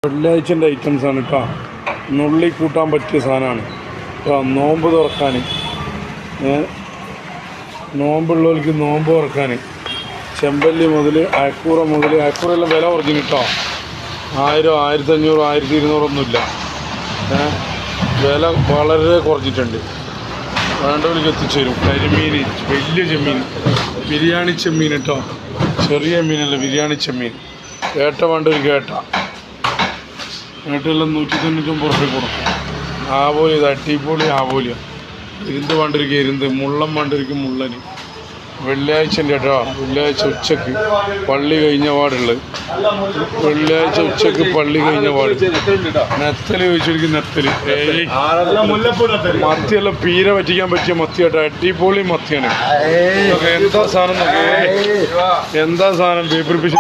വെള്ളിയാഴ്ചൻ്റെ ഐറ്റംസാണ് കേട്ടോ. നുള്ളി കൂട്ടാൻ പറ്റിയ സാധനമാണ് കേട്ടോ. നോമ്പ് തുറക്കാൻ, നോമ്പുള്ളവർക്ക് നോമ്പ് തുറക്കാൻ ചെമ്പല്ലി മുതൽ അയക്കൂറെല്ലാം വില കുറഞ്ഞു കേട്ടോ. 1000, 1500, 1200 ഒന്നുമില്ല. വില വളരെ കുറഞ്ഞിട്ടുണ്ട്. വേണ്ടവർക്ക് എത്തിച്ചു തരും. കരിമീൻ, വലിയ ചെമ്മീൻ, ബിരിയാണി ചെമ്മീൻ കേട്ടോ. ചെറിയ മീനല്ല, ബിരിയാണി ചെമ്മീൻ. കേട്ട വേണ്ടവർക്ക് കേട്ടെല്ലാം 199 റുപ്യ കൊടുക്കും. ആവോലി, ഇത് അട്ടിപ്പൊളി ആവോലിയ. ഇരുന്ത് വേണ്ടവർക്ക് ഇരുന്ത്, മുള്ളം വേണ്ടവർക്ക് മുള്ളന്. വെള്ളിയാഴ്ചൻ്റെ കേട്ടോ. വെള്ളിയാഴ്ച ഉച്ചക്ക് പള്ളി കഴിഞ്ഞ പാടുള്ളത്. വെള്ളിയാഴ്ച ഉച്ചക്ക് പള്ളി കഴിഞ്ഞ പാട്. നെത്തല് ചോദിച്ചെനിക്ക് നെത്തല്. മത്തിയെല്ലാം പീര പറ്റിക്കാൻ പറ്റിയ മത്തി കേട്ടോ. അടിപൊളി മത്തിയാണ്. എന്താ സാധനം നോക്കേ, എന്താ സാധനം. പേപ്പർ പിശ്